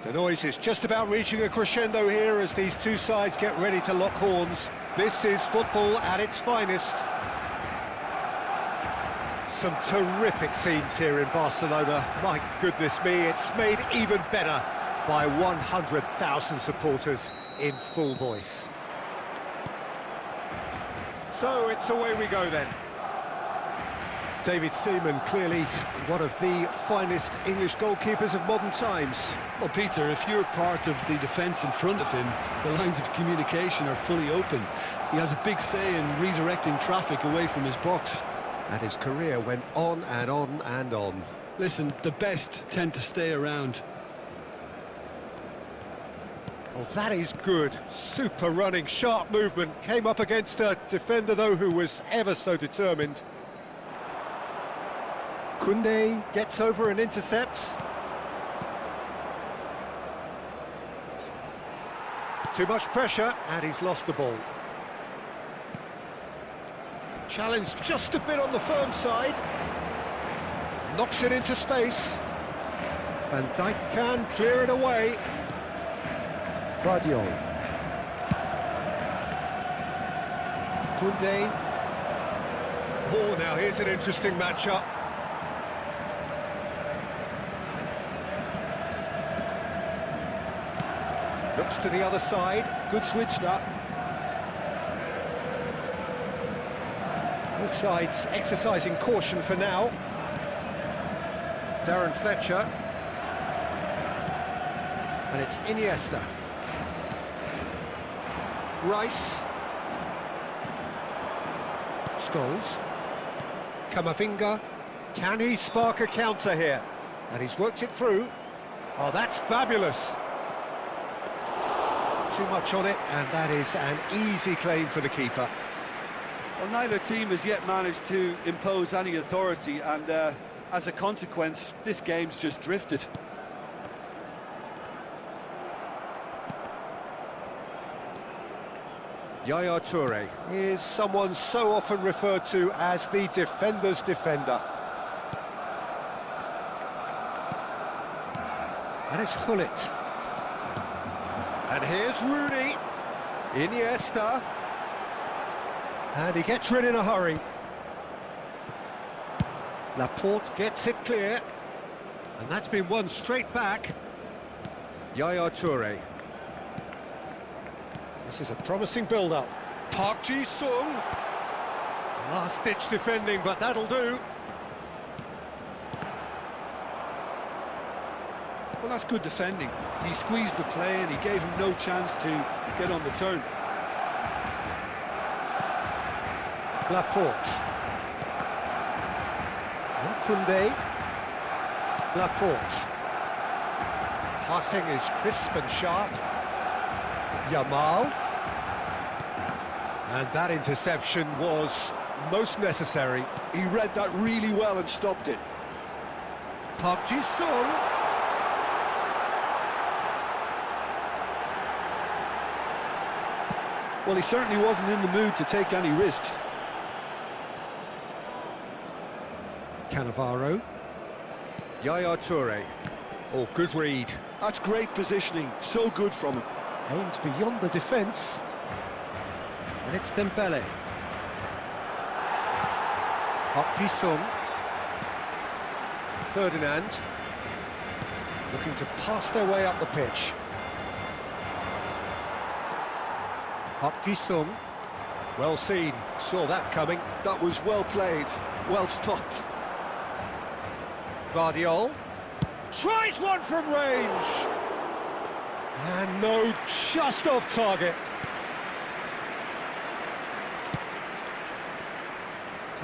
The noise is just about reaching a crescendo here as these two sides get ready to lock horns. This is football at its finest. Some terrific scenes here in Barcelona. My goodness me, it's made even better by 100,000 supporters in full voice. So it's away we go then. David Seaman, clearly one of the finest English goalkeepers of modern times. Well, Peter, if you're part of the defence in front of him, the lines of communication are fully open. He has a big say in redirecting traffic away from his box. And his career went on and on and on. Listen, the best tend to stay around. Oh, that is good. Super running, sharp movement. Came up against a defender, though, who was ever so determined. Koundé gets over and intercepts. Too much pressure, and he's lost the ball. Challenge just a bit on the firm side. Knocks it into space. Van Dijk can clear it away. Guardiola. Koundé. Oh, now here's an interesting matchup. Looks to the other side. Good switch, that. Both sides exercising caution for now. Darren Fletcher. And it's Iniesta. Rice. Scholes. Camavinga. Can he spark a counter here? And he's worked it through. Oh, that's fabulous. Too much on it, and that is an easy claim for the keeper. Well, neither team has yet managed to impose any authority, and as a consequence, this game's just drifted. Yaya Toure is someone so often referred to as the defender's defender. And it's Gullit. And here's Rooney. Iniesta. And he gets rid in a hurry. Laporte gets it clear. And that's been won straight back. Yaya Toure. This is a promising build-up. Park Ji-sung. Last-ditch defending, but that'll do. Well, that's good defending. He squeezed the play and he gave him no chance to get on the turn. Laporte. And Koundé. Laporte. Passing is crisp and sharp. Yamal. And that interception was most necessary. He read that really well and stopped it. Park Ji-sung. Well, he certainly wasn't in the mood to take any risks. Cannavaro. Yaya Toure. Oh, good read. That's great positioning, so good from him. Aims beyond the defence. And it's Dembele. Park Ji-sung. Ferdinand. Looking to pass their way up the pitch. Park Ji-sung. Well seen, saw that coming. That was well played, well stopped. Guardiola. Tries one from range. And no, just off target.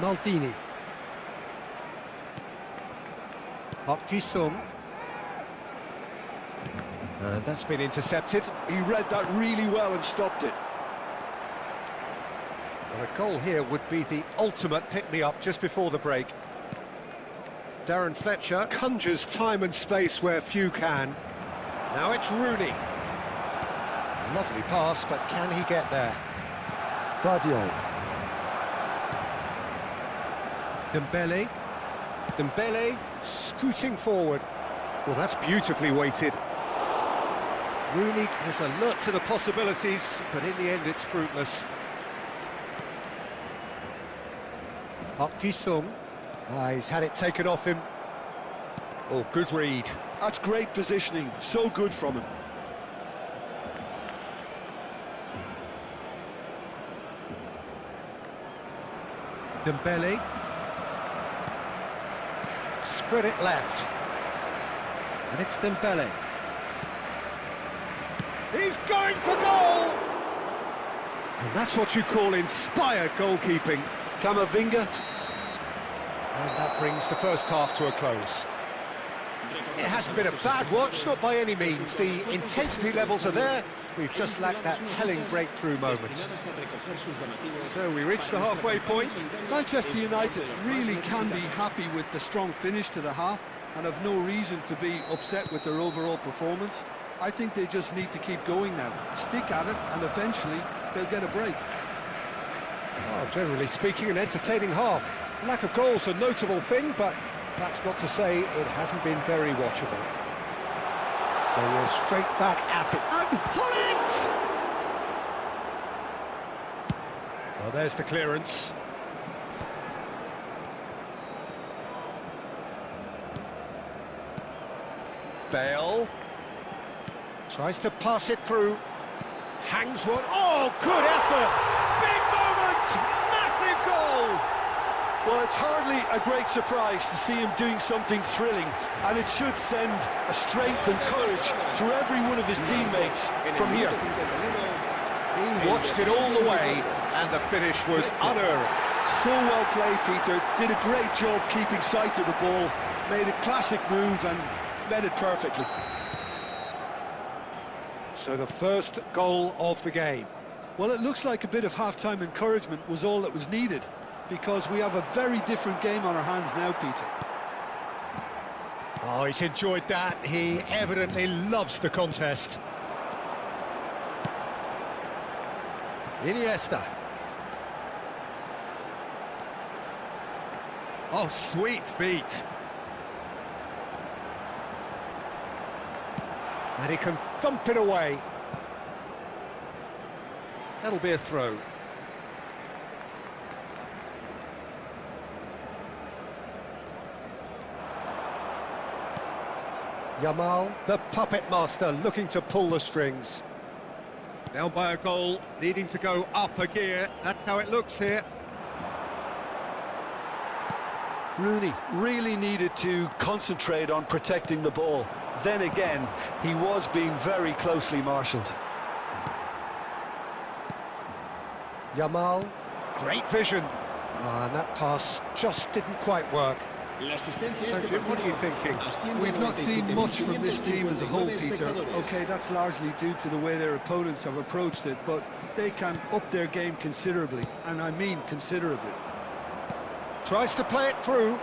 Maldini. Park Ji-sung. And that's been intercepted. He read that really well and stopped it. Well, a goal here would be the ultimate pick-me-up just before the break. Darren Fletcher conjures time and space where few can. Now it's Rooney. Lovely pass, but can he get there? Guardiola. Dembele. Dembele scooting forward. Well, that's beautifully weighted. Rooney is alert to the possibilities, but in the end it's fruitless. Park Ji-sung. He's had it taken off him. Oh, good read. That's great positioning, so good from him. Dembele. Spread it left. And it's Dembele. He's going for goal! And that's what you call inspired goalkeeping. Camavinga. And that brings the first half to a close. It hasn't been a bad watch, not by any means. The intensity levels are there. We've just lacked that telling breakthrough moment. So we reach the halfway point. Manchester United really can be happy with the strong finish to the half and have no reason to be upset with their overall performance. I think they just need to keep going now, stick at it, and eventually they'll get a break. Well, generally speaking, an entertaining half. Lack of goals a notable thing, but that's not to say it hasn't been very watchable. So we're straight back at it. And pull it! Well, there's the clearance. Bale. Tries to pass it through. Hangs one. Oh, good effort! Big moment! Massive goal! Well, it's hardly a great surprise to see him doing something thrilling, and it should send a strength and courage through every one of his teammates from here. He watched it all the way, and the finish was unerring. So well played, Peter. Did a great job keeping sight of the ball, made a classic move and met it perfectly. So the first goal of the game. Well, it looks like a bit of half-time encouragement was all that was needed, because we have a very different game on our hands now, Peter. Oh, he's enjoyed that. He evidently loves the contest. Iniesta. Oh, sweet feet. And he can thump it away. That'll be a throw. Yamal, the puppet master, looking to pull the strings. Down by a goal, needing to go up a gear. That's how it looks here. Rooney really needed to concentrate on protecting the ball. Then again, he was being very closely marshalled. Yamal, great vision. And that pass just didn't quite work. So, Jim, what are you thinking? We've not seen much from this team as a whole, Peter. OK, that's largely due to the way their opponents have approached it, but they can up their game considerably, and I mean considerably. Tries to play it through.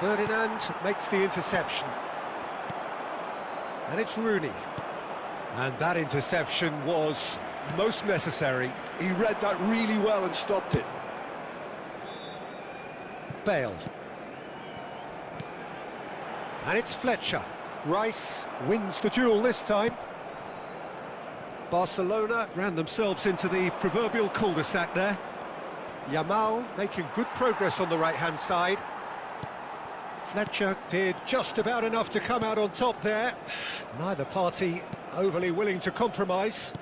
Ferdinand makes the interception. And it's Rooney. And that interception was most necessary. He read that really well and stopped it. Bale. And it's Fletcher. Rice wins the duel this time. Barcelona ran themselves into the proverbial cul-de-sac there. Yamal making good progress on the right-hand side. Fletcher did just about enough to come out on top there. Neither party overly willing to compromise.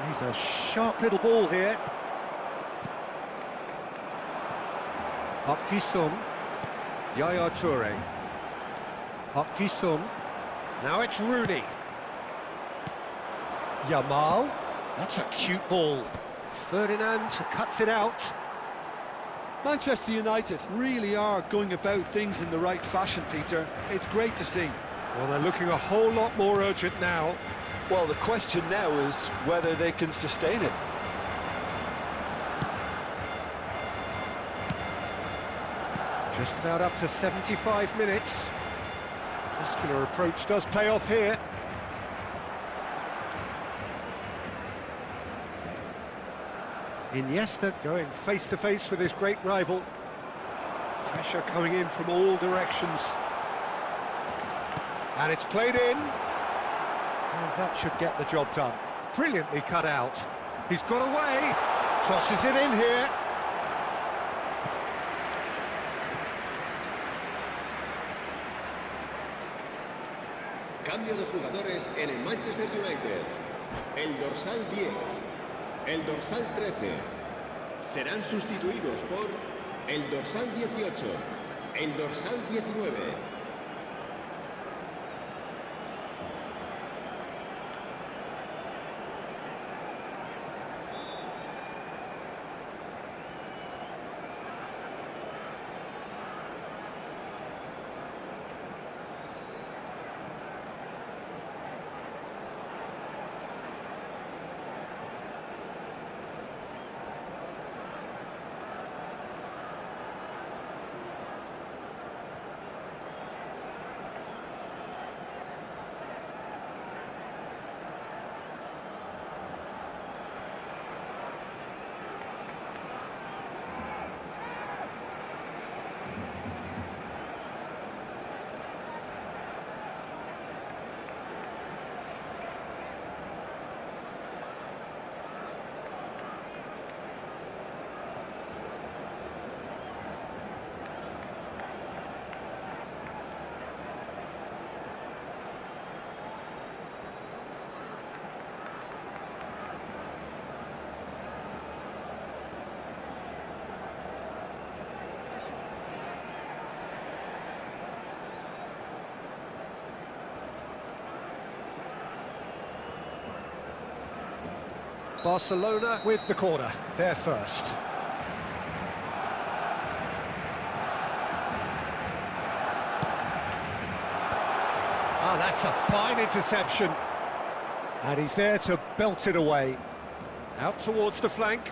He's a sharp little ball here. Park Ji-sung. Yaya Toure. Park Ji-sung. Now it's Rooney. Yamal. That's a cute ball. Ferdinand cuts it out. Manchester United really are going about things in the right fashion, Peter. It's great to see. Well, they're looking a whole lot more urgent now. Well, the question now is whether they can sustain it. Just about up to 75 minutes. Muscular approach does pay off here. Iniesta going face-to-face with his great rival. Pressure coming in from all directions. And it's played in. And that should get the job done. Brilliantly cut out. He's got away. Crosses it in here. Cambio de jugadores en el Manchester United. El dorsal 10, el dorsal 13 serán sustituidos por el dorsal 18, el dorsal 19. Barcelona with the corner, they're first. Ah, that's a fine interception. And he's there to belt it away. Out towards the flank.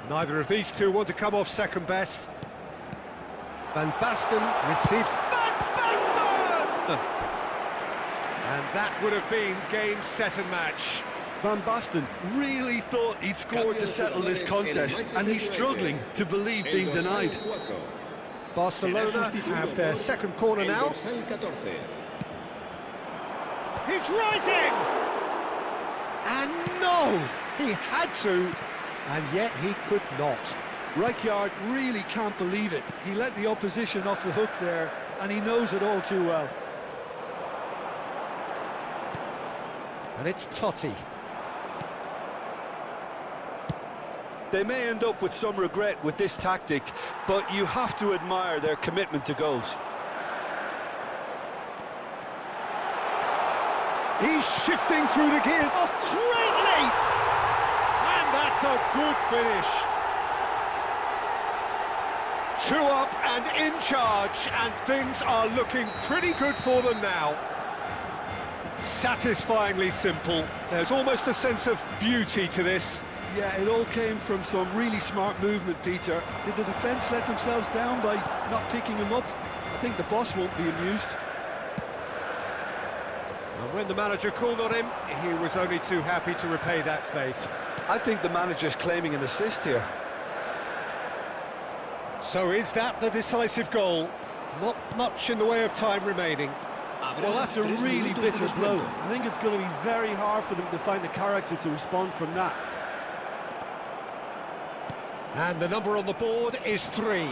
Neither of these two want to come off second best. Van Basten receives... Van Basten! And that would have been game, set and match. Van Basten really thought he'd scored to settle this contest, and he's struggling to believe being denied. Barcelona have their second corner now. He's rising! And no! He had to, and yet he could not. Rijkaard really can't believe it. He let the opposition off the hook there, and he knows it all too well. And it's Totti. They may end up with some regret with this tactic, but you have to admire their commitment to goals. He's shifting through the gears. Oh, great leap! And that's a good finish. 2 up and in charge, and things are looking pretty good for them now. Satisfyingly simple. There's almost a sense of beauty to this. Yeah, it all came from some really smart movement, Peter. Did the defence let themselves down by not picking him up? I think the boss won't be amused. And when the manager called on him, he was only too happy to repay that faith. I think the manager's claiming an assist here. So is that the decisive goal? Not much in the way of time remaining. Well, that's a really bitter blow. I think it's going to be very hard for them to find the character to respond from that. And the number on the board is 3.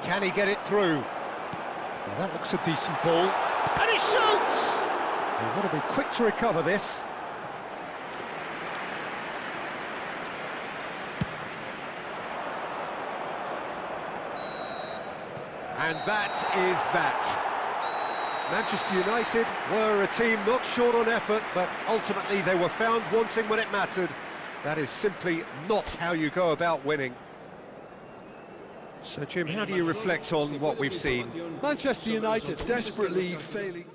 Can he get it through? Well, that looks a decent ball. And he shoots! You've got to be quick to recover this. And that is that. Manchester United were a team not short on effort, but ultimately they were found wanting when it mattered. That is simply not how you go about winning. So, Jim, how do you reflect on what we've seen? Manchester United desperately failing.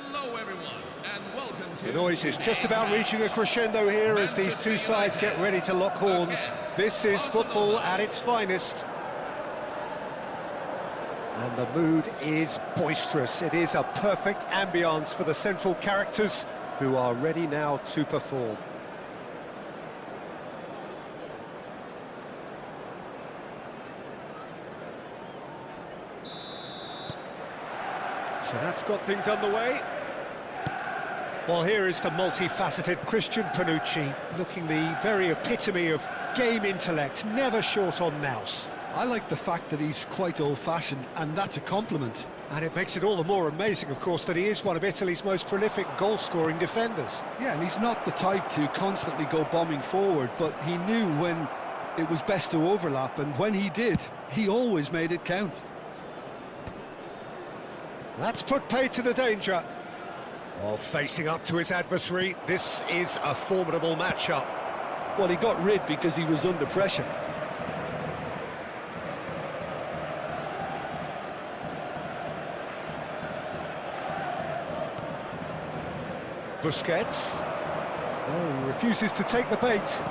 Hello everyone, and welcome to... The noise is just about reaching a crescendo here as these two sides get ready to lock horns. This is football at its finest. And the mood is boisterous. It is a perfect ambience for the central characters who are ready now to perform. So that's got things underway. Well, here is the multifaceted Christian Panucci, looking the very epitome of game intellect, never short on nous. I like the fact that he's quite old-fashioned, and that's a compliment. And it makes it all the more amazing, of course, that he is one of Italy's most prolific goal-scoring defenders. Yeah, and he's not the type to constantly go bombing forward, but he knew when it was best to overlap, and when he did, he always made it count. That's put paid to the danger of facing up to his adversary. This is a formidable matchup. Well, he got rid because he was under pressure. Busquets. Oh, he refuses to take the bait.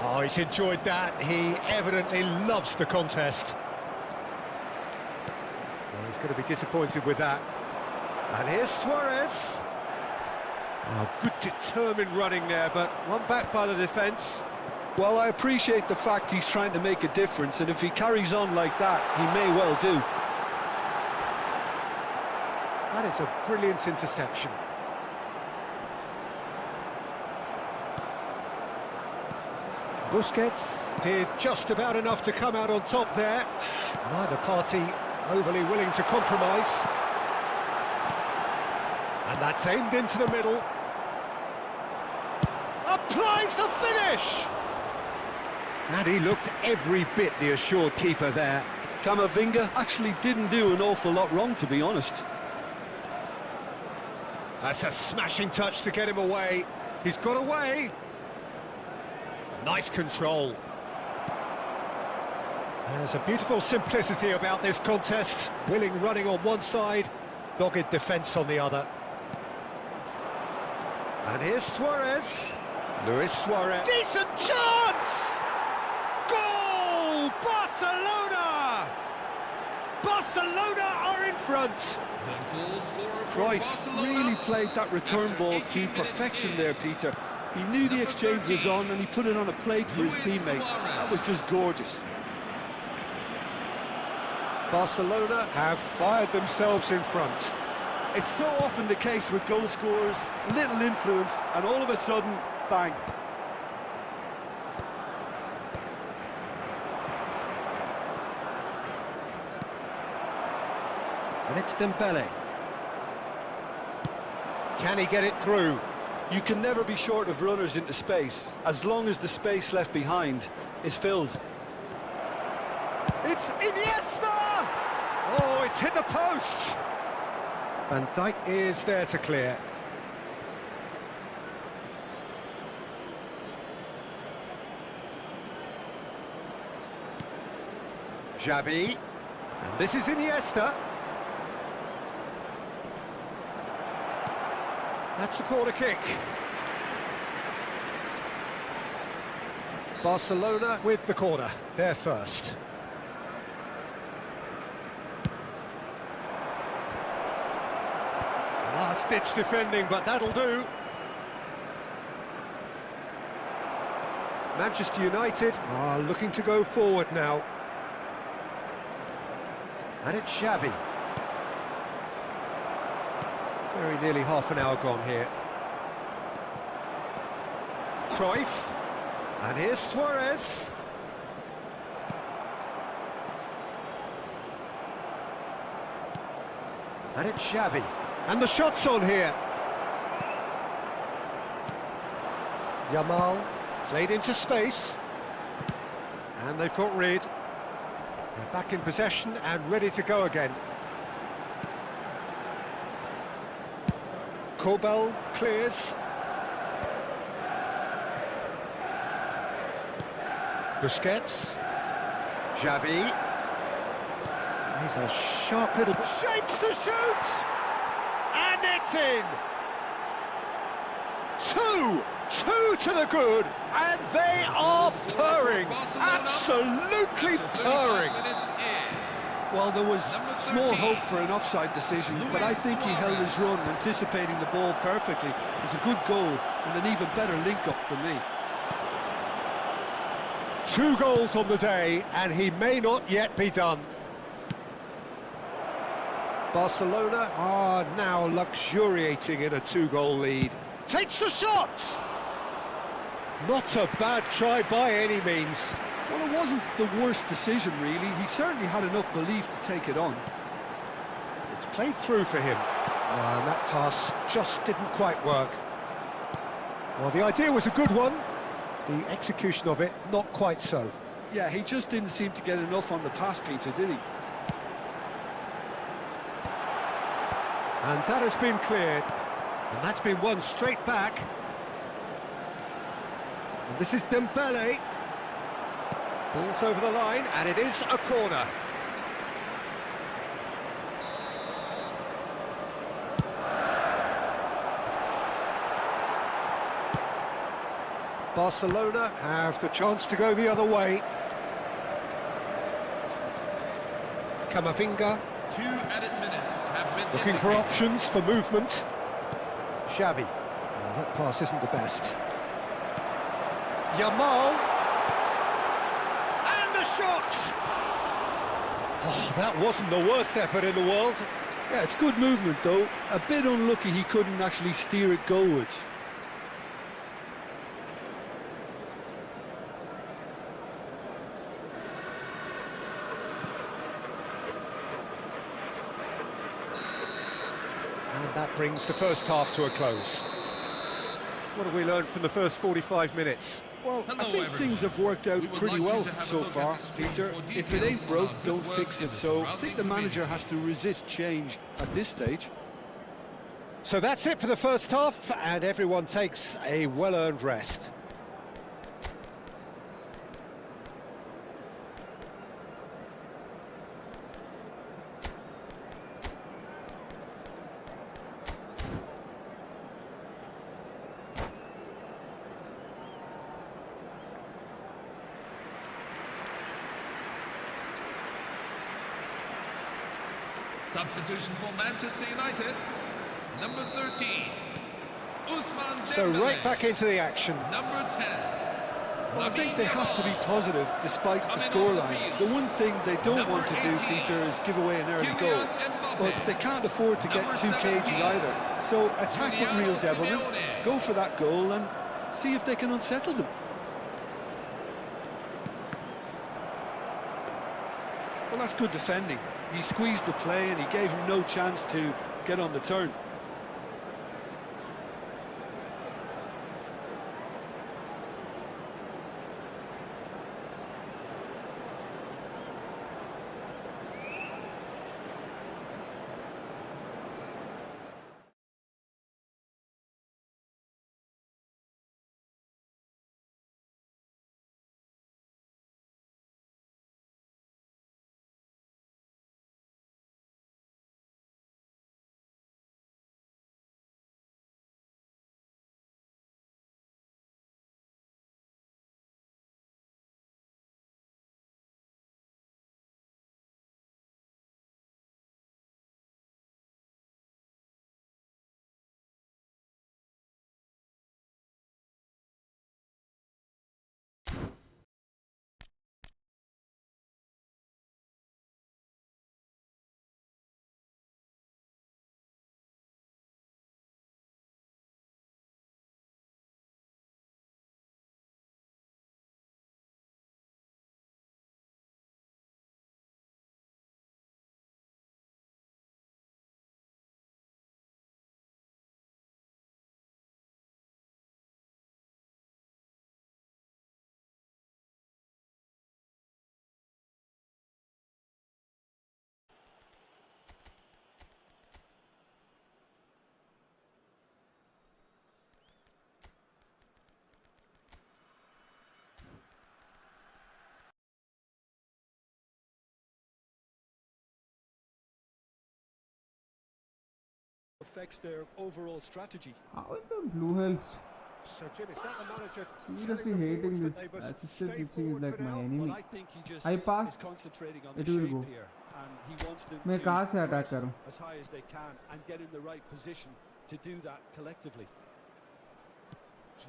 Oh, he's enjoyed that. He evidently loves the contest. Well, he's going to be disappointed with that. And here's Suarez. Oh, good determined running there, but one back by the defence. Well, I appreciate the fact he's trying to make a difference, and if he carries on like that, he may well do. That is a brilliant interception. Busquets did just about enough to come out on top there. Neither party overly willing to compromise. And that's aimed into the middle. Applies the finish! And he looked every bit the assured keeper there. Camavinga actually didn't do an awful lot wrong, to be honest. That's a smashing touch to get him away. He's got away. Nice control. There's a beautiful simplicity about this contest. Willing running on one side, dogged defence on the other. And here's Suarez. Luis Suarez. Decent chance! Goal! Barcelona! Barcelona are in front. Cruyff really played that return ball to perfection there, Peter. He knew the exchange was on and he put it on a plate for his teammate. That was just gorgeous. Barcelona have fired themselves in front. It's so often the case with goal scorers, little influence, and all of a sudden, bang. And it's Dembele. Can he get it through? You can never be short of runners into space, as long as the space left behind is filled. It's Iniesta! Oh, it's hit the post! Van Dijk is there to clear. Xavi. And this is Iniesta. That's a corner kick. Barcelona with the corner. They're first. Last-ditch defending, but that'll do. Manchester United are looking to go forward now. And it's Xavi. Very nearly half an hour gone here. Cruyff. And here's Suarez. And it's Xavi. And the shot's on here. Yamal played into space. And they've got rid. They're back in possession and ready to go again. Kobel clears. Busquets. Xavi. He's a sharp little... Shapes to shoot! And it's in! Two to the good, and they are purring, absolutely purring. Well, there was small hope for an offside decision, but I think he held his run, anticipating the ball perfectly. It was a good goal and an even better link-up for me. 2 goals on the day, and he may not yet be done. Barcelona are now luxuriating in a 2-goal lead. Takes the shot! Not a bad try by any means. Well, it wasn't the worst decision, really. He certainly had enough belief to take it on. It's played through for him. And that pass just didn't quite work. Well, the idea was a good one. The execution of it, not quite so. Yeah, he just didn't seem to get enough on the pass, Peter, did he? And that has been cleared. And that's been won straight back. And this is Dembele. Ball's over the line, and it is a corner. Barcelona have the chance to go the other way. Camavinga. 2 added minutes have been Looking for indicated. options for movement. Xavi. Well, that pass isn't the best. Yamal. And the shot! Oh, that wasn't the worst effort in the world. Yeah, it's good movement, though. A bit unlucky he couldn't actually steer it goalwards. And that brings the first half to a close. What have we learned from the first 45 minutes? Well, Hello, I think everyone. things have worked out We would pretty like you well to have a so look at far, the screen Peter. for If it details ain't broke, on our don't good fix work it. in So I surrounding think the manager communities. has to resist change at this stage. So that's it for the first half, and everyone takes a well-earned rest. Substitution for Manchester United. Number 13, Ousmane So Dembele. right back into the action. Number 10. Well, I think they have to be positive despite the scoreline. The one thing they don't want to do, Peter, is give away an early goal. But they can't afford to get too cagey either. So attack with real devilment, go for that goal and see if they can unsettle them. Well, that's good defending. He squeezed the play and he gave him no chance to get on the turn. affects their overall strategy. How is the Blue Hills So, Jim, is that the manager seriously telling the hating forwards this that they must assistant stay switching is forward like for my now? enemy. Well, I think he just I is pass, concentrating on the it will shape go. here, and he wants them मैं कहाँ से to attack press करूँ? as high as they can and get in the right position to do that collectively.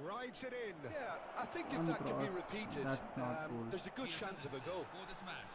Drives it in. Yeah, I think if One that can be cross, repeated, that's not goal. there's a good chance of a goal. For this match.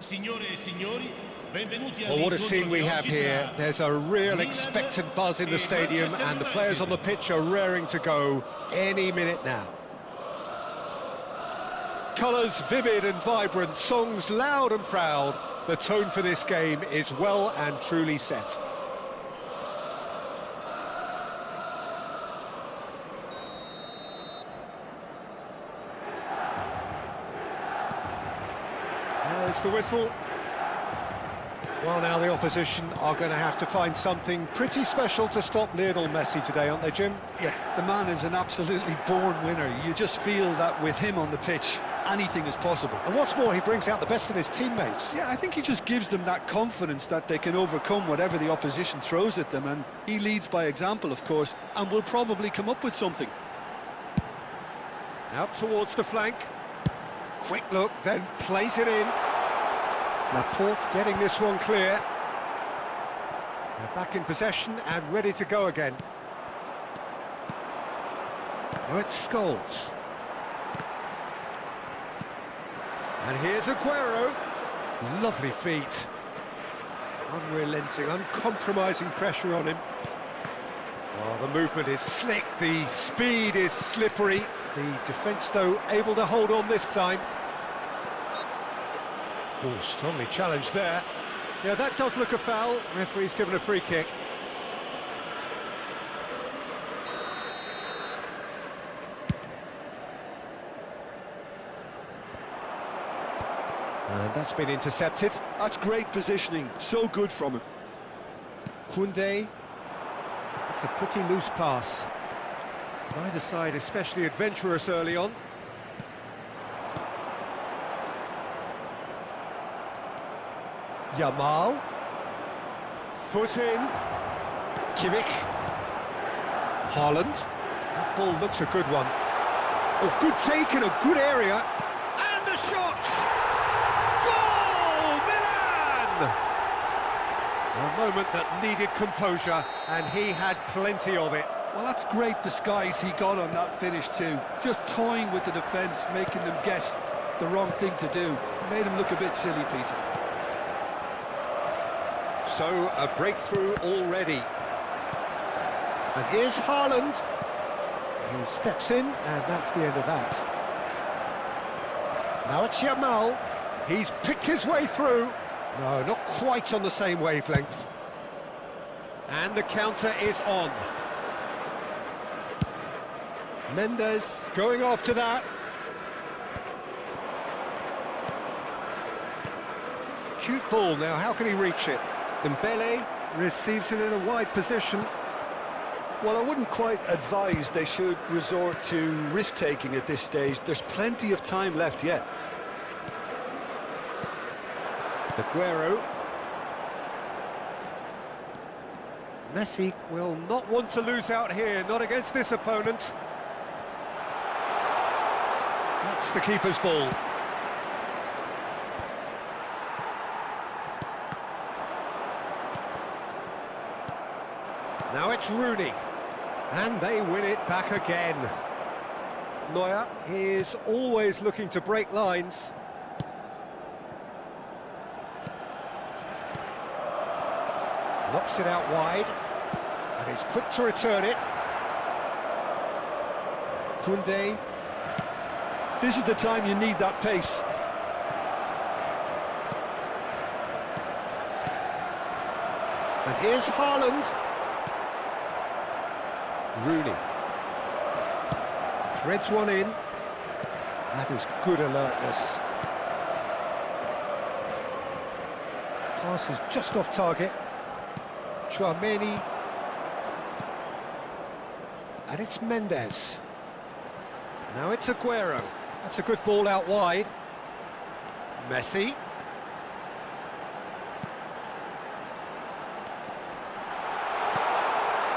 Signore e signori, benvenuti Well, what a all'incontro scene we di have oggi here. tra There's a real Milan expectant buzz in the e stadium, Manchester and the players on the United. pitch are raring to go any minute now. Colours vivid and vibrant, songs loud and proud. The tone for this game is well and truly set. There's the whistle. Well, now the opposition are going to have to find something pretty special to stop Lionel Messi today, aren't they, Jim? Yeah, the man is an absolutely born winner. You just feel that with him on the pitch, anything is possible. And what's more, he brings out the best in his teammates. Yeah, I think he just gives them that confidence that they can overcome whatever the opposition throws at them, and he leads by example, of course, and will probably come up with something. Out towards the flank. Quick look, then plays it in. Laporte getting this one clear. They're back in possession and ready to go again. Now it's Scholes. And here's Aguero. Lovely feet. Unrelenting, uncompromising pressure on him. Oh, the movement is slick, the speed is slippery. The defence, though, able to hold on this time. Oh, strongly challenged there. Yeah, that does look a foul. Referee's given a free kick. And that's been intercepted. That's great positioning, so good from him. Koundé. It's a pretty loose pass. Neither side especially adventurous early on. Yamal. Foot in. Kimmich. Haaland. That ball looks a good one. Oh, good take in a good area. And the shot! Goal! Milan! A moment that needed composure, and he had plenty of it. Well, that's great disguise he got on that finish too. Just toying with the defence, making them guess the wrong thing to do. Made him look a bit silly, Peter. So, a breakthrough already. And here's Haaland. He steps in, and that's the end of that. Now it's Yamal. He's picked his way through. No, not quite on the same wavelength. And the counter is on. Mendes going after that. Cute ball now, how can he reach it? Dembele receives it in a wide position. Well, I wouldn't quite advise they should resort to risk-taking at this stage. There's plenty of time left yet. Aguero. Messi will not want to lose out here, not against this opponent. That's the keeper's ball. Now it's Rooney, and they win it back again. Neuer is always looking to break lines. Knocks it out wide, and he's quick to return it. Koundé. This is the time you need that pace. And here's Haaland. Rooney. Threads one in. That is good alertness. Pass is just off target. Chouameni. And it's Mendes. Now it's Aguero. That's a good ball out wide. Messi.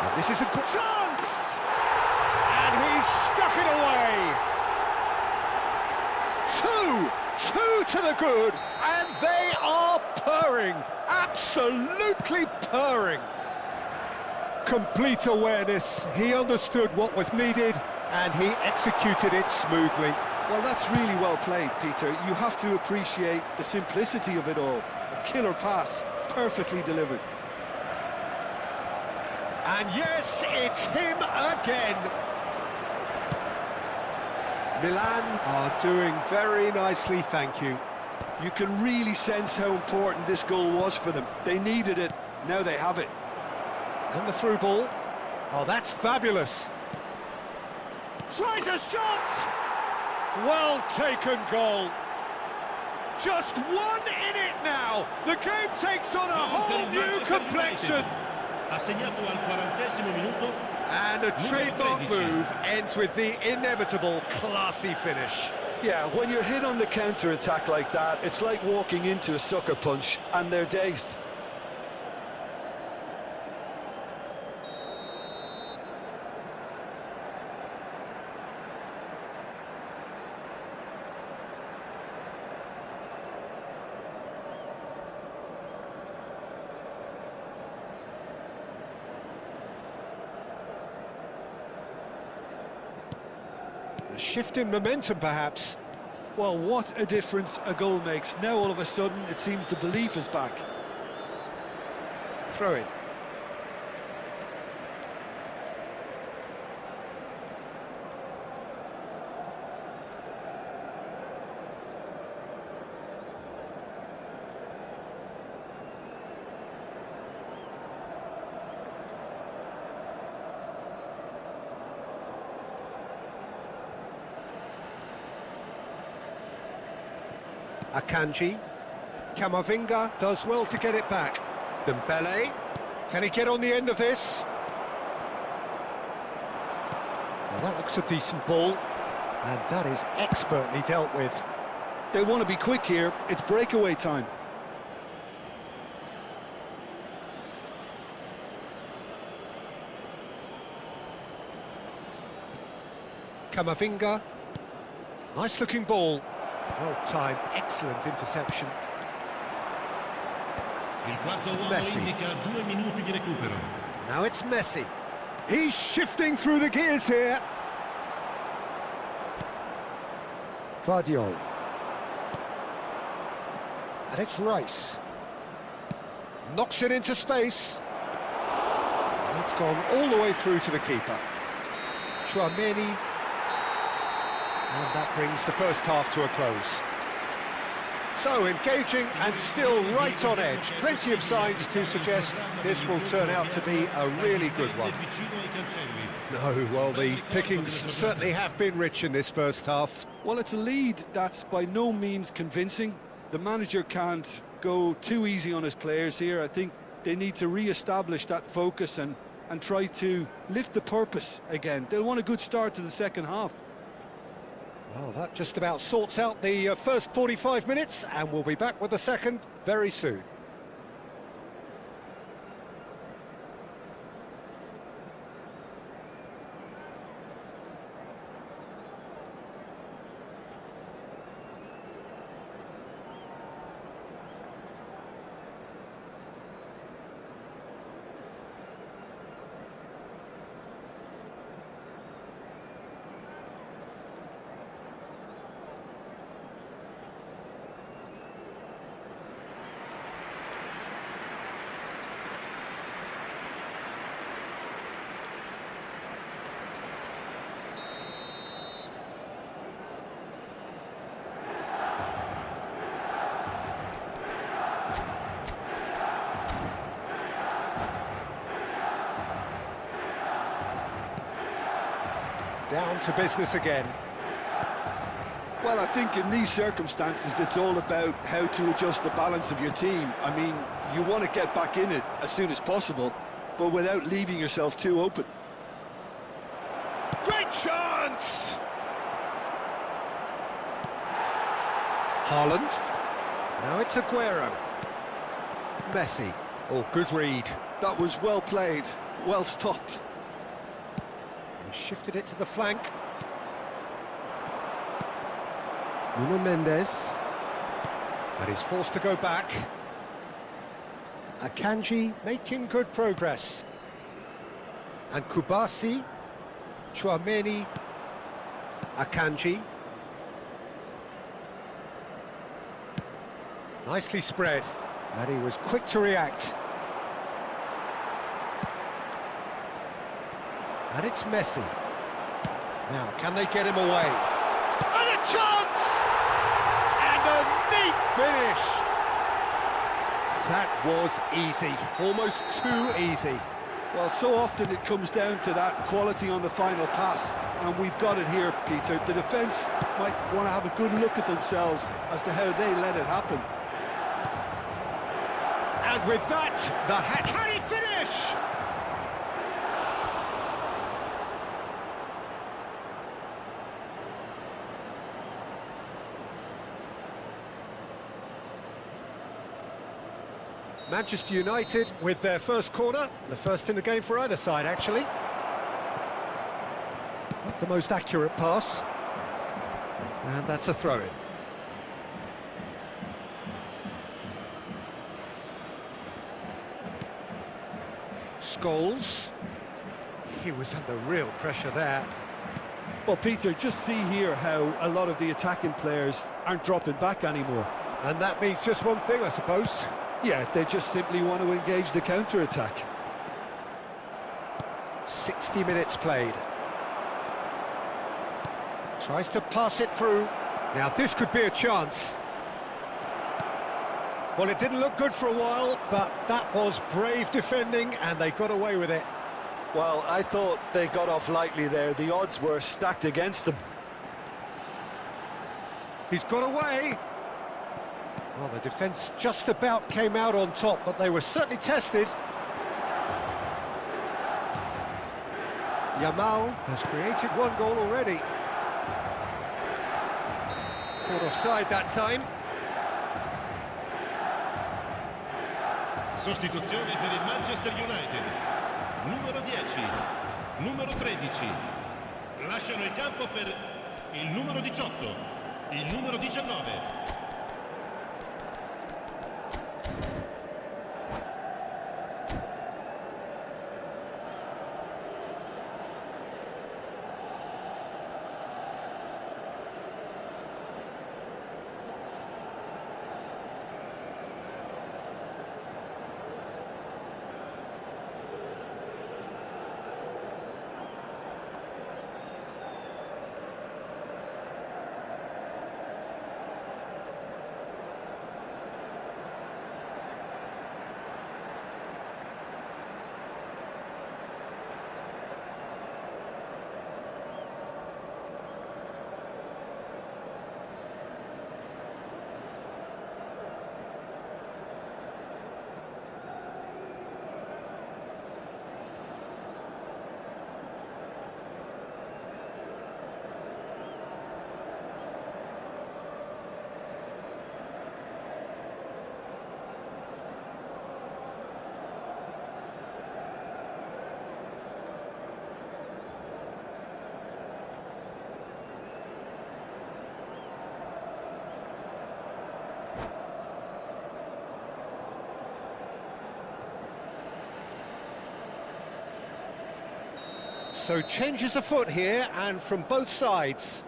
And this is a good chance! And he's stuck it away! Two to the good, and they are purring, absolutely purring. Complete awareness, he understood what was needed, and he executed it smoothly. Well, that's really well played, Peter. You have to appreciate the simplicity of it all. A killer pass, perfectly delivered. And yes, it's him again. Milan are doing very nicely, thank you. You can really sense how important this goal was for them. They needed it, now they have it. And the through ball. Oh, that's fabulous. Tries a shot! Well taken goal. Just one in it now. The game takes on a whole new complexion. Ha segnato al 40° minuto. And a trademark move ends with the inevitable classy finish. Yeah, when you're hit on the counter-attack like that, it's like walking into a sucker punch, and they're dazed. A shift in momentum, perhaps. Well, what a difference a goal makes. Now, all of a sudden, it seems the belief is back. Throw it. Akanji. Camavinga does well to get it back. Dembele. Can he get on the end of this? Well, that looks a decent ball. And that is expertly dealt with. They want to be quick here. It's breakaway time. Camavinga. Nice looking ball. Well timed, excellent interception. Il quarto uomo Messi. indica 2 minuti di recupero. Now it's Messi. He's shifting through the gears here. Vardiol. And it's Rice. Knocks it into space. And it's gone all the way through to the keeper. Chouameni. And that brings the first half to a close. So engaging and still right on edge. Plenty of signs to suggest this will turn out to be a really good one. No, well, the pickings certainly have been rich in this first half. Well, it's a lead that's by no means convincing. The manager can't go too easy on his players here. I think they need to re-establish that focus and try to lift the purpose again. They'll want a good start to the second half. Well, that just about sorts out the first 45 minutes, and we'll be back with the second very soon. Down to business again. Well, I think in these circumstances, it's all about how to adjust the balance of your team. I mean, you want to get back in it as soon as possible, but without leaving yourself too open. Great chance! Haaland. Now it's Aguero. Messi. Oh, good read. That was well played, well stopped. He shifted it to the flank. Nuno Mendes. But he's forced to go back. Akanji making good progress. And Kubasi. Chouameni. Akanji. Nicely spread, and he was quick to react. And it's Messi. Now, can they get him away? And a chance! And a neat finish! That was easy, almost too easy. Well, so often it comes down to that quality on the final pass, and we've got it here, Peter. The defence might want to have a good look at themselves as to how they let it happen. And with that, the hat. Can he finish? Manchester United with their first corner, the first in the game for either side, actually. Not the most accurate pass. And that's a throw-in. Scholes. He was under real pressure there. Well, Peter, just see here how a lot of the attacking players aren't dropping back anymore. And that means just one thing, I suppose. Yeah, they just simply want to engage the counter-attack. 60 minutes played. Tries to pass it through. Now this could be a chance. Well, it didn't look good for a while, but that was brave defending and they got away with it. Well, I thought they got off lightly there. The odds were stacked against them. He's got away. Well, the defence just about came out on top, but they were certainly tested. Yamal has created one goal already. Caught offside that time. Sostituzione per il Manchester United. Numero 10, numero 13. Lasciano il campo per il numero 18, il numero 19. So changes afoot here, and from both sides.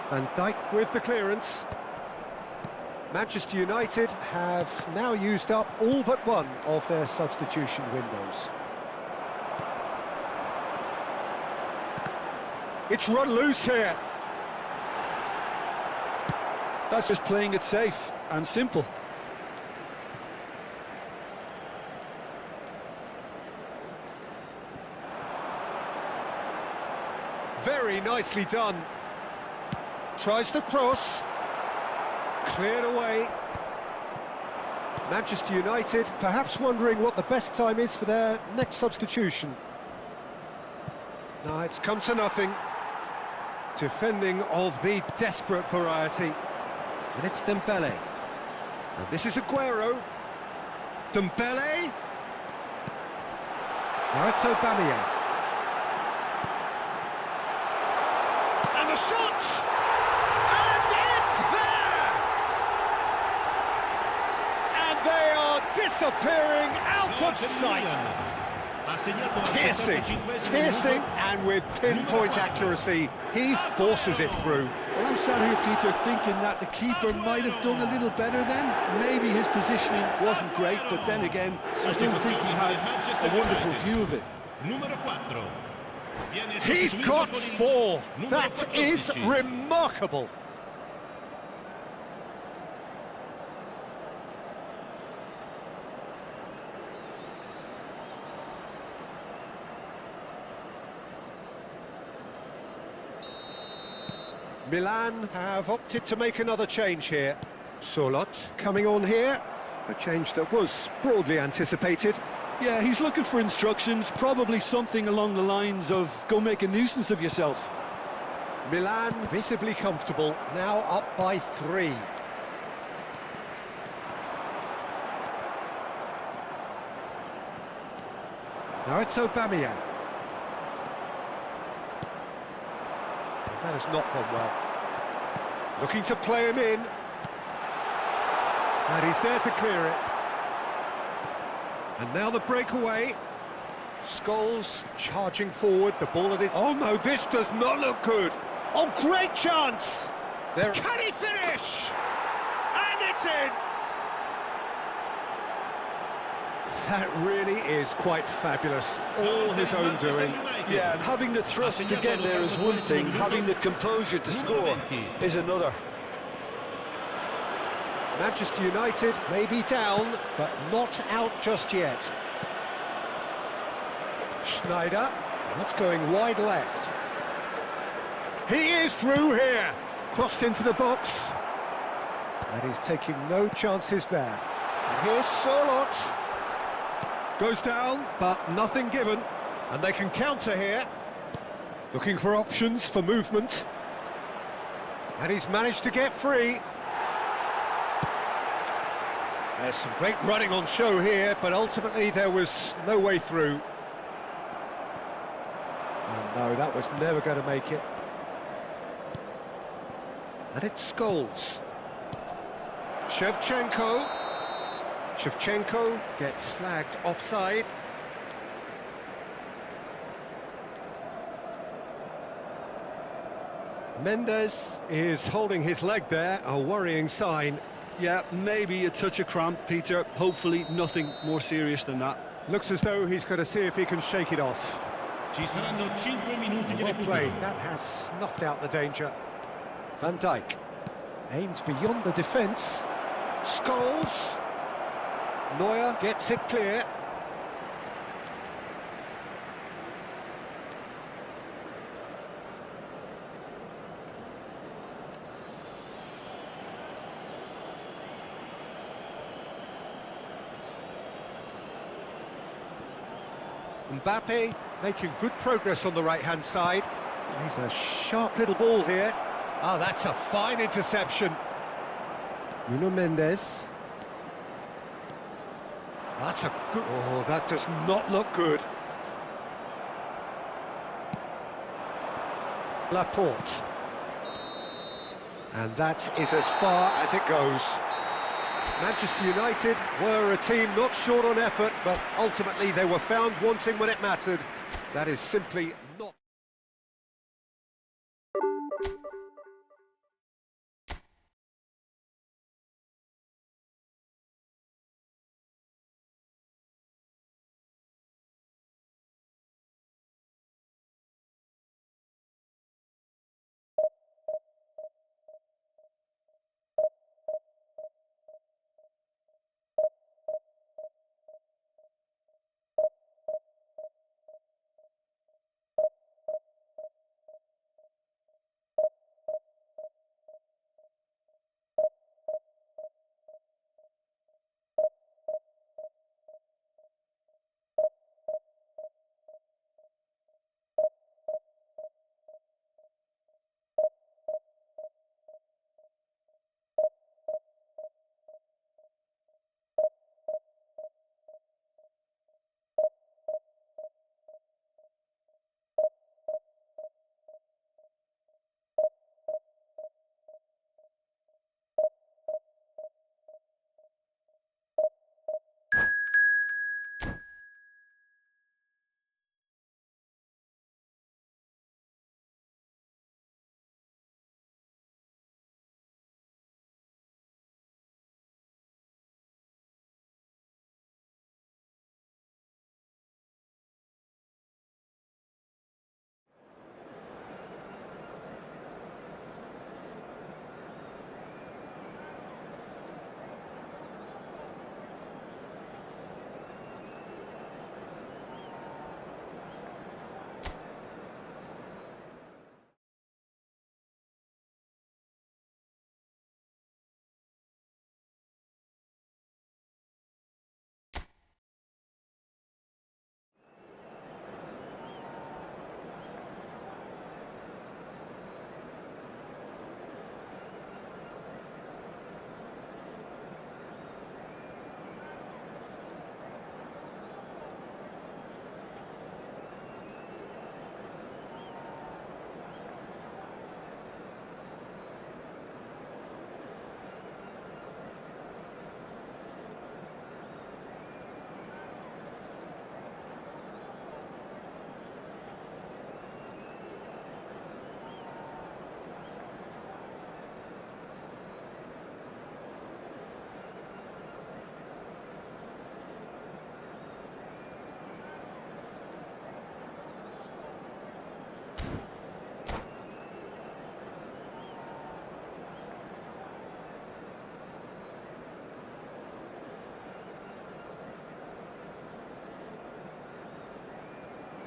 Van Dijk with the clearance. Manchester United have now used up all but one of their substitution windows. It's run loose here. That's just playing it safe and simple. Very nicely done. Tries to cross. Cleared away. Manchester United perhaps wondering what the best time is for their next substitution. No, it's come to nothing. Defending of the desperate variety. And it's Dembele. And this is Aguero. Dembele. Now it's Aubameyang. And the shot! And it's there! And they are disappearing out of sight. Piercing, and with pinpoint accuracy, he forces it through. Well, I'm sat here, Peter, thinking that the keeper might have done a little better then. Maybe his positioning wasn't great, but then again, I don't think he had a wonderful view of it. Numero 4. Viene He's sostituito got con il 4. numero That is 14. remarkable. Milan have opted to make another change here. Solot coming on here, a change that was broadly anticipated. Yeah, he's looking for instructions, probably something along the lines of, go make a nuisance of yourself. Milan visibly comfortable, now up by 3. Now it's Aubameyang. That has not gone well. Looking to play him in. And he's there to clear it. And now the breakaway. Scholes charging forward, the ball at his... Oh no, this does not look good. Oh, great chance! There... Can he finish? And it's in! That really is quite fabulous. All his own doing. Yeah, and having the thrust to get there is one thing, having the composure to score is another. Manchester United may be down, but not out just yet. Schneider, that's going wide left. He is through here. Crossed into the box. And he's taking no chances there. And here's Solot. Goes down, but nothing given. And they can counter here. Looking for options for movement. And he's managed to get free. There's some great running on show here, but ultimately there was no way through. And no, that was never going to make it. And it's Scholes. Shevchenko. Shevchenko gets flagged offside. Mendes is holding his leg there, a worrying sign. Yeah, maybe a touch of cramp, Peter. Hopefully nothing more serious than that. Looks as though he's going to see if he can shake it off. Ci saranno 5 minuti di Well played, recupero. that has snuffed out the danger. Van Dijk aims beyond the defence. Scholes. Neuer gets it clear. Mbappe making good progress on the right-hand side. He's a sharp little ball here. Oh, that's a fine interception. Nuno Mendes. That's a good... Oh, that does not look good. Laporte. And that is as far as it goes. Manchester United were a team not short on effort, but ultimately they were found wanting when it mattered. That is simply not...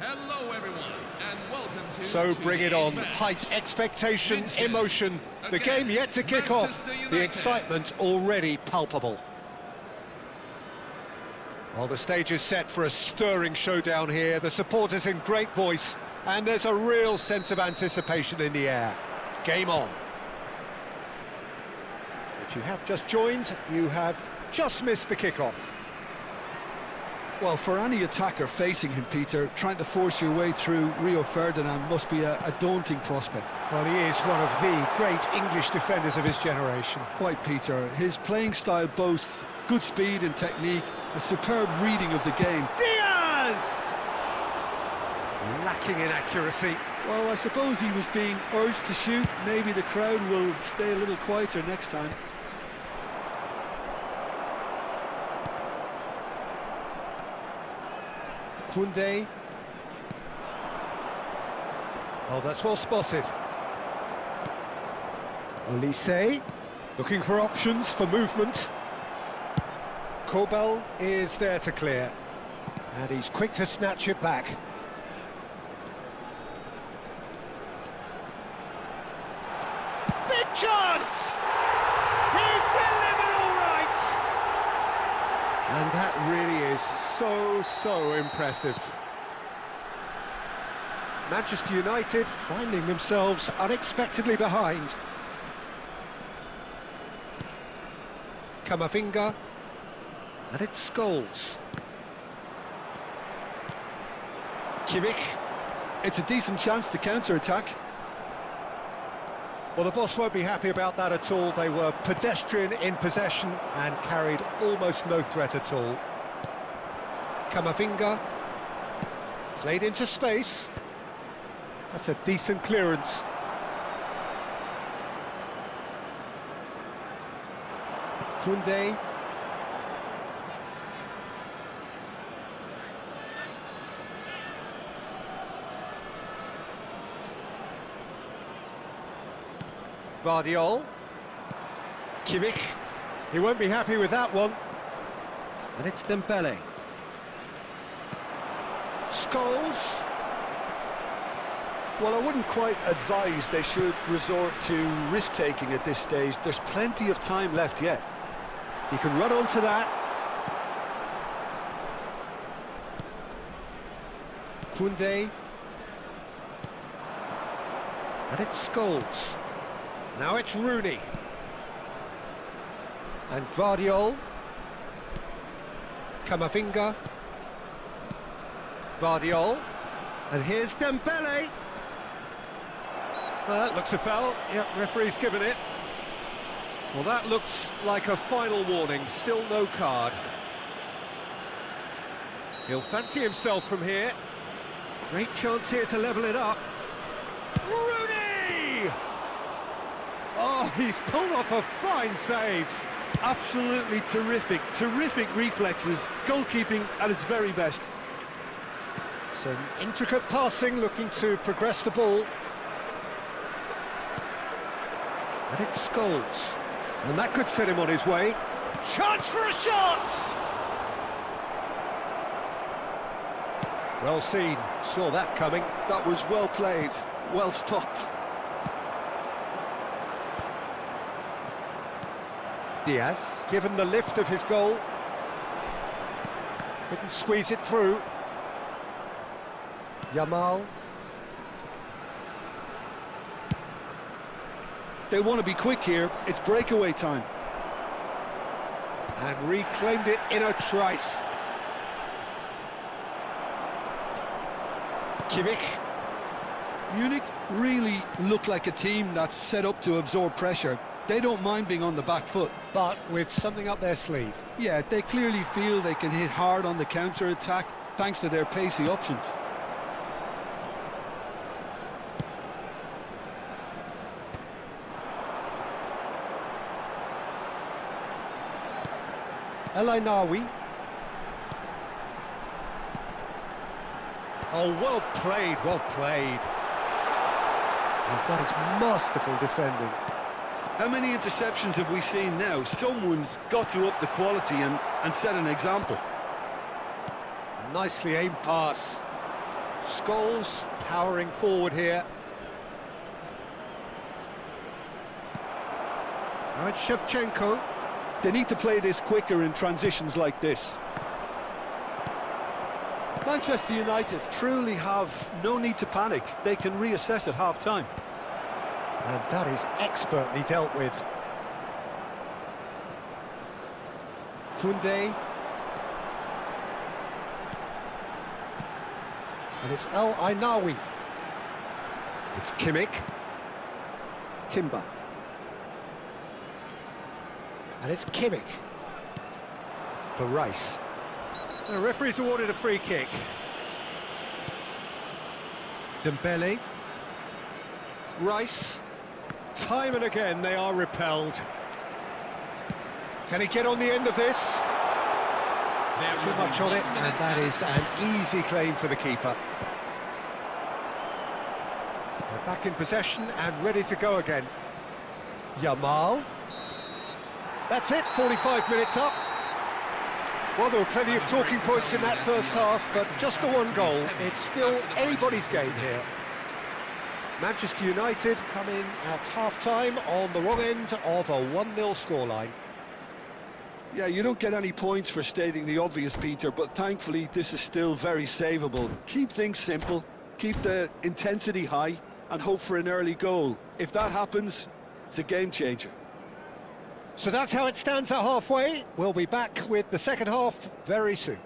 Hello, everyone, and welcome to So bring it on. today's match. Height, expectation, Manchester emotion. The again, game yet to kick off. Manchester The United. excitement already palpable. Well, the stage is set for a stirring showdown here. The supporters in great voice, and there's a real sense of anticipation in the air. Game on. If you have just joined, you have just missed the kickoff. Well, for any attacker facing him, Peter, trying to force your way through Rio Ferdinand must be a daunting prospect. Well, he is one of the great English defenders of his generation. Quite, Peter. His playing style boasts good speed and technique, a superb reading of the game. Diaz! Lacking in accuracy. Well, I suppose he was being urged to shoot. Maybe the crowd will stay a little quieter next time. Koundé. Oh, that's well spotted. Olise, looking for options for movement. Kobel is there to clear. And he's quick to snatch it back. Big chance! He's delivered all right! And that really is so impressive. Manchester United finding themselves unexpectedly behind. Camavinga, and it's Scholes. Kimmich. It's a decent chance to counter-attack. Well, the boss won't be happy about that at all. They were pedestrian in possession and carried almost no threat at all. Camavinga, played into space. That's a decent clearance. Koundé. Vardiol. Kimmich. He won't be happy with that one. And it's Dembele. Scholes. Well, I wouldn't quite advise they should resort to risk-taking at this stage. There's plenty of time left yet. He can run onto that. Koundé. And it's Scholes. Now it's Rooney. And Vardiol. Camavinga. Vardiol. And here's Dembele. That looks a foul. Yep, referee's given it. Well, that looks like a final warning. Still no card. He'll fancy himself from here. Great chance here to level it up. Rooney! Oh, he's pulled off a fine save. Absolutely terrific reflexes, goalkeeping at its very best. Some intricate passing, looking to progress the ball. And it's Scholes. And that could set him on his way. Chance for a shot! Well seen, saw that coming. That was well played, well stopped. Diaz, given the lift of his goal. Couldn't squeeze it through. Yamal. They want to be quick here, it's breakaway time. And reclaimed it in a trice. Kimmich. Munich really look like a team that's set up to absorb pressure. They don't mind being on the back foot. But with something up their sleeve. Yeah, they clearly feel they can hit hard on the counter-attack thanks to their pacey options. El Ainawi. Oh, well played, well played. And that is masterful defending. How many interceptions have we seen now? Someone's got to up the quality and set an example. Nicely aimed pass. Scholes powering forward here. All right, Shevchenko. They need to play this quicker in transitions like this. Manchester United truly have no need to panic. They can reassess at half-time. And that is expertly dealt with. Koundé. And it's El Ainawi. It's Kimmich. Timber. And it's Kimmich. For Rice. The referee's awarded a free kick. Dembele. Rice. Time and again they are repelled. Can he get on the end of this? Too much on it, and that is an easy claim for the keeper. They're back in possession and ready to go again. Yamal. That's it, 45 minutes up. Well, there were plenty of talking points in that first half, but just the one goal. It's still anybody's game here. Manchester United come in at half-time on the wrong end of a 1-0 scoreline. Yeah, you don't get any points for stating the obvious, Peter, but thankfully this is still very savable. Keep things simple, keep the intensity high, and hope for an early goal. If that happens, it's a game changer. So that's how it stands at halfway. We'll be back with the second half very soon.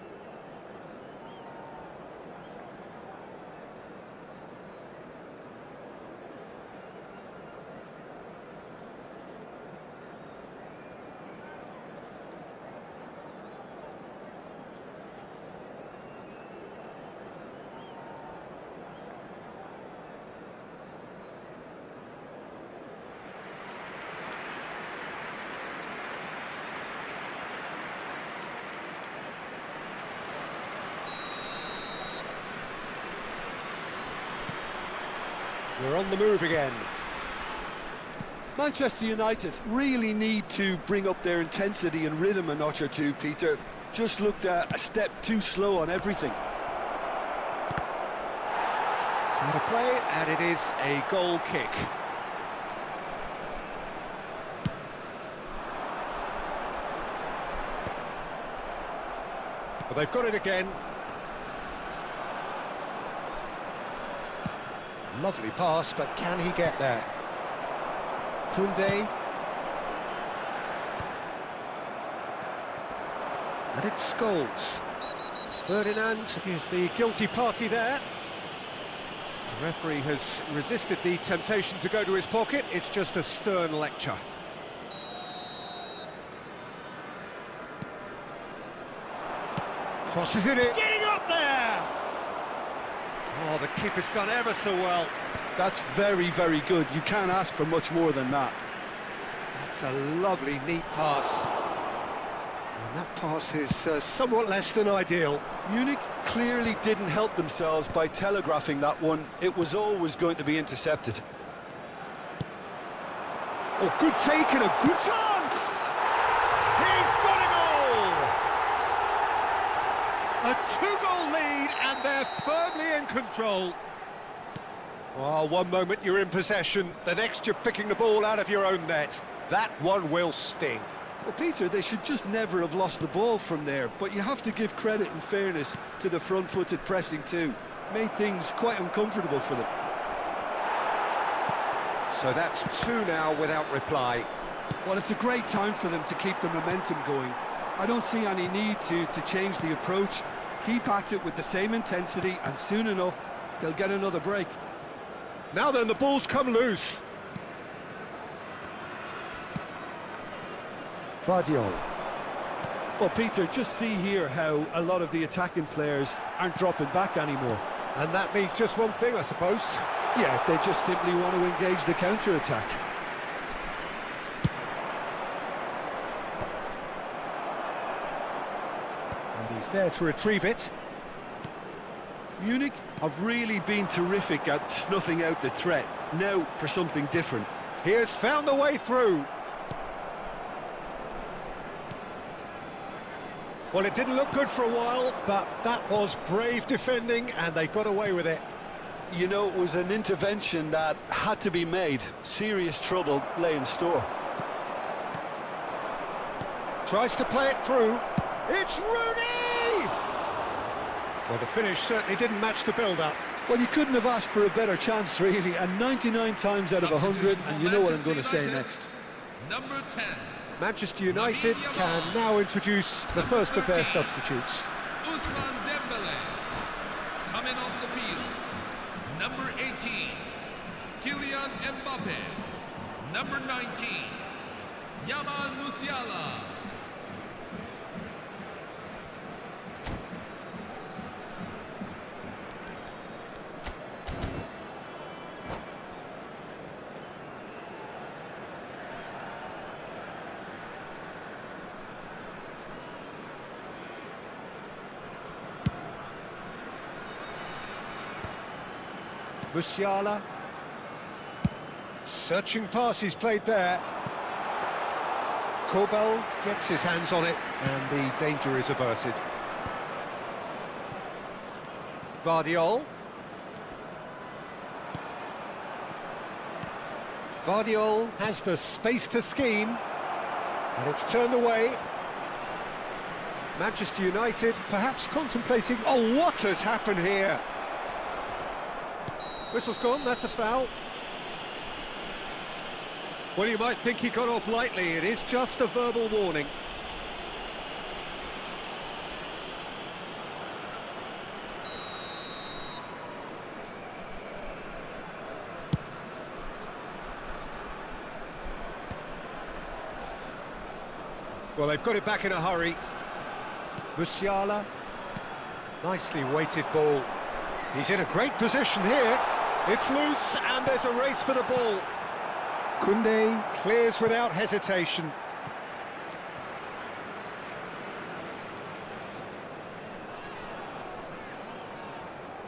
We're on the move again. Manchester United really need to bring up their intensity and rhythm a notch or two, Peter. Just looked a step too slow on everything. It's out of play, and it is a goal kick. Well, they've got it again. Lovely pass, but can he get there? Koundé. And it's Scholes. Ferdinand is the guilty party there. The referee has resisted the temptation to go to his pocket. It's just a stern lecture. Crosses it in. Getting up there! Oh, the keeper's done ever so well. That's very, very good. You can't ask for much more than that. That's a lovely, neat pass. And that pass is somewhat less than ideal. Munich clearly didn't help themselves by telegraphing that one. It was always going to be intercepted. Oh, good take and a good chance! He's got a goal! A two-goal lead, and they're firmly in control. Oh, one moment you're in possession, the next you're picking the ball out of your own net. That one will sting. Well, Peter, they should just never have lost the ball from there, but you have to give credit and fairness to the front-footed pressing too. Made things quite uncomfortable for them. So that's two now without reply. Well, it's a great time for them to keep the momentum going. I don't see any need to change the approach. Keep at it with the same intensity, and soon enough, they'll get another break. Now then, the ball's come loose. Vardiol. Well, Peter, just see here how a lot of the attacking players aren't dropping back anymore. And that means just one thing, I suppose. Yeah, they just simply want to engage the counter-attack. And he's there to retrieve it. Munich have really been terrific at snuffing out the threat. Now for something different. He has found the way through. Well, it didn't look good for a while, but that was brave defending, and they got away with it. You know, it was an intervention that had to be made. Serious trouble lay in store. Tries to play it through. It's Rooney! Well, the finish certainly didn't match the build-up. Well, you couldn't have asked for a better chance, really, and 99 times out of 100, and you know what I'm going to say next. Number 10. Manchester United can now introduce the first of their substitutes. Ousmane Dembele. Coming off the field. Number 18. Kylian Mbappe. Number 19. Yamal Musiala. Musiala. Searching passes played there. Kobel gets his hands on it, and the danger is averted. Vardiol. Vardiol has the space to scheme, and it's turned away. Manchester United perhaps contemplating... Oh, what has happened here? Whistle's gone, that's a foul. Well, you might think he got off lightly. It is just a verbal warning. Well, they've got it back in a hurry. Musiala. Nicely weighted ball. He's in a great position here. It's loose, and there's a race for the ball. Koundé clears without hesitation.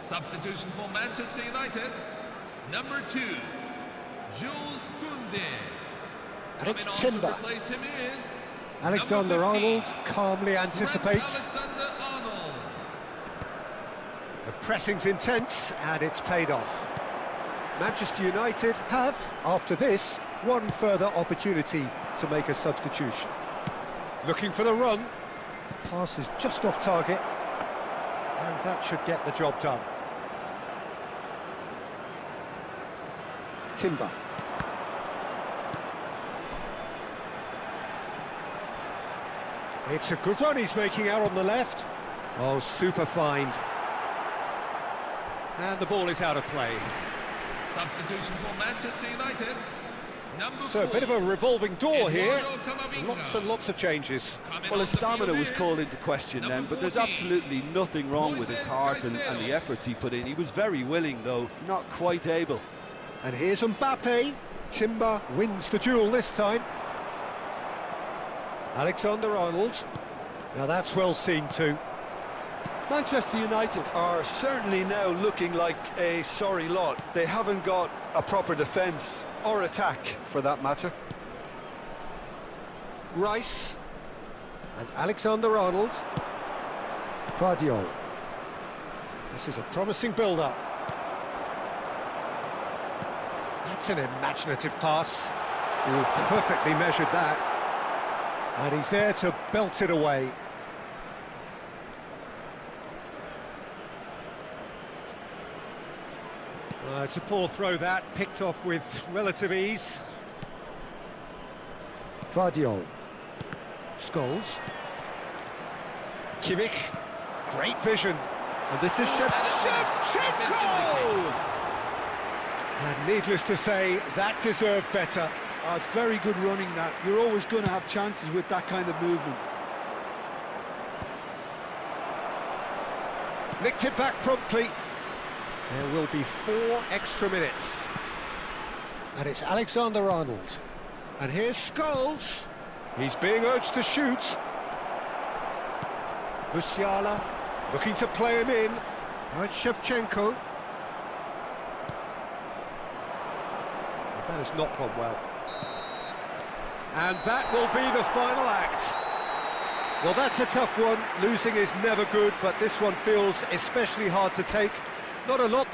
Substitution for Manchester United. Number 2. Jules Koundé. And it's Coming on Timber. to replace him is Alexander-Arnold calmly Trent anticipates. Alexander-Arnold. The pressing's intense, and it's paid off. Manchester United have, after this, one further opportunity to make a substitution. Looking for the run. Pass is just off target, and that should get the job done. Timber. It's a good run he's making out on the left. Oh, super find. And the ball is out of play. Substitution for Manchester United. Number So a 4. bit of a revolving door here. Eduardo Camavinga. Lots and lots of changes. Coming Well, on his the stamina field was is called into question then, number but there's 14. absolutely nothing wrong with his heart and the efforts he put in. He was very willing, though, not quite able. And here's Mbappe. Timber wins the duel this time. Alexander-Arnold. Now that's well seen too. Manchester United are certainly now looking like a sorry lot. They haven't got a proper defence or attack, for that matter. Rice. And Alexander-Arnold. Vardiol. This is a promising build-up. That's an imaginative pass. Perfectly measured that. And he's there to belt it away. It's a poor throw that, picked off with relative ease. Vardiol. Scholes. Kimmich. Great vision. And this is Shevchenko! And needless to say, that deserved better. Oh, it's very good running, that. You're always going to have chances with that kind of movement. Nicked it back promptly. There will be 4 extra minutes. And it's Alexander-Arnold. And here's Scholes. He's being urged to shoot. Musiala looking to play him in. Now it's Shevchenko. That has not gone well. And that will be the final act. Well, that's a tough one. Losing is never good, but this one feels especially hard to take. Not a lot that